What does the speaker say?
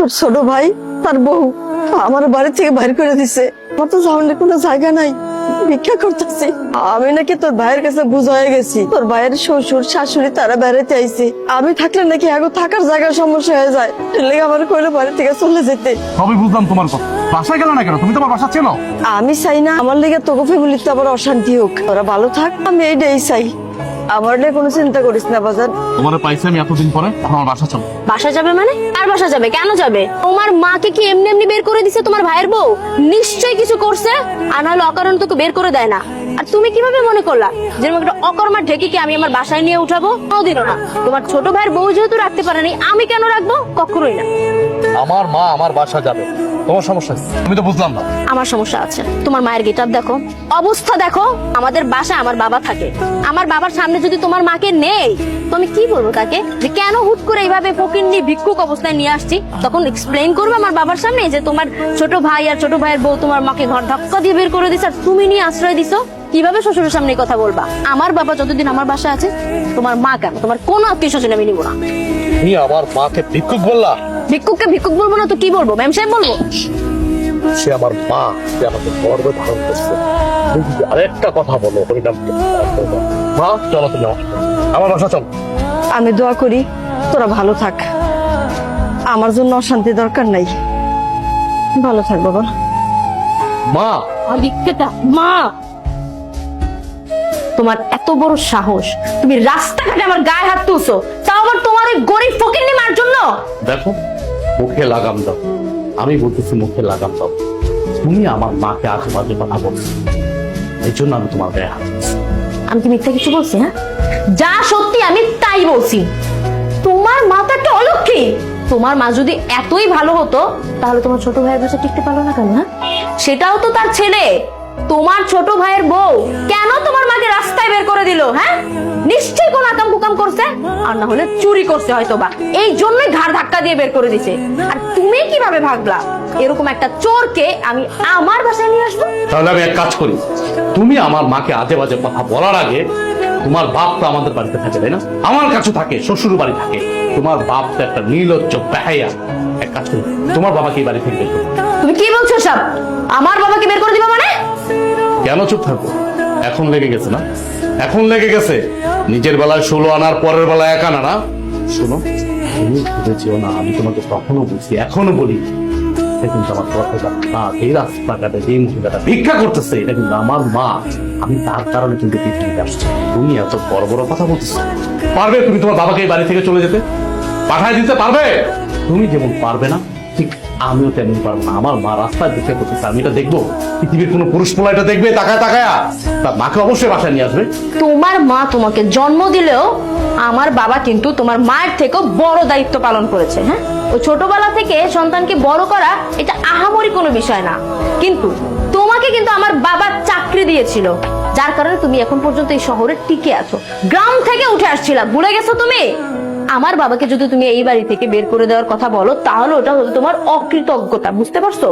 তোর ছোট ভাই তার বউ আমার বাড়ি থেকে বাইর করে দিছে। আমার তো সামনে কোনো জায়গা নাই, ভিক্ষা করতেছি। আমি নাকি তোর ভাইয়ের কাছে বুঝা হয়ে গেছি, তোর ভাইয়ের শ্বশুর শাশুড়ি তারা বেড়াতে আইছে। আমি থাকলে নাকি আগে থাকার জায়গার সমস্যা হয়ে যায়, লেগে আমার কইলো বাড়ি থেকে চলে যেতে। সবই বুঝলাম তোমার কথা, বাসায় গেল না কেন? তুমি তোমার বাসা চেনো? আমি চাই না আমার লেগে তোকে ফ্যামিলিতে আবার অশান্তি হোক, ওরা ভালো থাক, আমি এইটাই চাই। আমার নিয়ে কোনো চিন্তা করিস না বাজার। তোমার পাইছি আমি এতদিন পরে, এখন আমার বাসা চলো। বাসা যাবে মানে? আর বাসা যাবে কেন যাবে? তোমার মাকে কি এমনি এমনি বের করে দিছে তোমার ভাইয়ের বউ? নিশ্চয়ই কিছু করছে, আর নাহলে অকারণ তোকে বের করে দেয় না। আর তুমি কিভাবে মনে করলা যে একটা অকর্মা ঢেকিকে আমি আমার বাসায় নিয়ে উঠাবো? কোনোদিনও না। তোমার ছোট ভাইয়ের বউ যেহেতু রাখতে পারেনি, আমি কেন রাখবো? কখনোই না। আমার মা আমার বাসা যাবে, তোমার সমস্যা কি? আমি তো বুঝলাম না। আমার সমস্যা আছে। তোমার মায়ের গেটআপ দেখো, অবস্থা দেখো। আমাদের বাসায় আমার বাবা থাকে, আমার বাবার সামনে যদি তোমার মাকে নেই তো আমি কি বলবো তাকে যে কেন হুট করে এইভাবে ফকিন্নি ভিক্ষুক অবস্থায় নিয়ে আসছি? তখন এক্সপ্লেইন করবো আমার বাবার সামনে যে তোমার ছোট ভাই আর ছোট ভাইয়ের বউ তোমার মাকে ঘর ধাক্কা দিয়ে বের করে দিছে আর তুমি নিয়ে আশ্রয় দিছো। কিভাবে শ্বশুরের সামনে কথা বলবা? আমার বাবা যতদিন আমার বাসায় আছে, তোমার মা কেন, তোমার কোনো আত্মীয় স্বজন আমি নিবো না। তুমি আমার মাকে ভিক্ষুক বললা? ভিক্ষুককে ভিক্ষুক বলবো না তো কি বলবো? ম্যাম সাহেব বলবো? সে আমার মা, সে আমাকে গর্বে ধারণ করছে। তুমি যদি আরেকটা কথা বলো হরিনাম মা, চলো তুমি আমার বাসা চলো। আমি দোয়া করি তোরা ভালো থাক, আমার জন্য অশান্তি দরকার নাই। ভালো থাক বাবা। মা ভিক্ষাটা মা, তোমার এত বড় সাহস, তুমি রাস্তাঘাটে আমার গায়ে হাত তুলছো, তাও আবার তোমার ওই গরিব ফকিন্নি মার জন্য। দেখো, মুখে লাগাম দাও। আমি বলতেছি মুখে লাগাম দাও। তুমি আমার মাকে আশেপাশে কথা বলছো, এই জন্য আমি তোমার গায়ে হাত দিচ্ছি। আমি কি মিথ্যা কিছু বলছি? হ্যাঁ, যা সত্যি আমি তাই বলছি। তোমার মা তো একটা অলক্ষী। তোমার মা যদি এতই ভালো হতো তাহলে তোমার ছোট ভাইয়ের কাছে টিকতে পারলো না কেন? হ্যাঁ, সেটাও তো তার ছেলে। তোমার ছোট ভাইয়ের বউ কেন তোমার মাকে রাস্তায় বের করে দিল? হ্যাঁ, নিশ্চয়ই কোন আকাম কুকাম করছে, আর না হলে চুরি করছে হয়তো বা, এই জন্যই ঘাড় ধাক্কা দিয়ে বের করে দিছে। আর তুমি কিভাবে ভাবলা এরকম একটা চোরকে আমি আমার বাসায় নিয়ে আসবো? তাহলে আমি এক কাজ করি, তুমি আমার মাকে আজে বাজে কথা বলার আগে, তোমার বাপ তো আমাদের বাড়িতে থাকে তাই না? আমার কাছে থাকে, শ্বশুর বাড়ি থাকে। তোমার বাপ তো একটা নির্লজ্জ বেহায়া। এক কাজ করি, তোমার বাবাকে এই বাড়ি থেকে বের করো। তুমি কি বলছো সব? আমার বাবাকে বের করে দিবা মানে? কেন চুপ থাকবো? এখন লেগে গেছে না? এখন লেগে গেছে। নিজের বেলায় 16 আনার, পরের বেলায় 1 আনা না। শোনো, তুমি ভেবেছিও না আমি তোমাকে তখনো বলছি, এখনো বলি, এটা কিন্তু আমার কথা না। এই রাস্তাঘাটে যে মহিলাটা ভিক্ষা করতেছে, এটা কিন্তু আমার মা। আমি তার কারণে কিন্তু পৃথিবীতে আসছি। তুমি এত বড় বড় কথা বলতেছো। পারবে তুমি তোমার বাবাকে এই বাড়ি থেকে চলে যেতে? পাঠায় দিতে পারবে? তুমি যেমন পারবে না, ঠিক আমিও তেমন পারবো না। আমার মা রাস্তায় ভিক্ষা করতেছে, আমি এটা দেখবো? পৃথিবীর কোনো পুরুষ পোলা এটা দেখবে তাকায় তাকায়া? তার মাকে অবশ্যই বাসায় নিয়ে আসবে। তোমার মা তোমাকে জন্ম দিলেও আমার বাবা কিন্তু তোমার মায়ের থেকেও বড় দায়িত্ব পালন করেছে। হ্যাঁ, ওই ছোটবেলা থেকে সন্তানকে বড় করা এটা আহামরি কোনো বিষয় না, কিন্তু তোমাকে কিন্তু আমার বাবা চাকরি দিয়েছিল, যার কারণে তুমি এখন পর্যন্ত এই শহরে টিকে আছো। গ্রাম থেকে উঠে আসছিলা, ভুলে গেছো তুমি? আমার বাবাকে যদি তুমি এই বাড়ি থেকে বের করে দেওয়ার কথা বলো তাহলে ওটা হলো তোমার অকৃতজ্ঞতা, বুঝতে পারছো?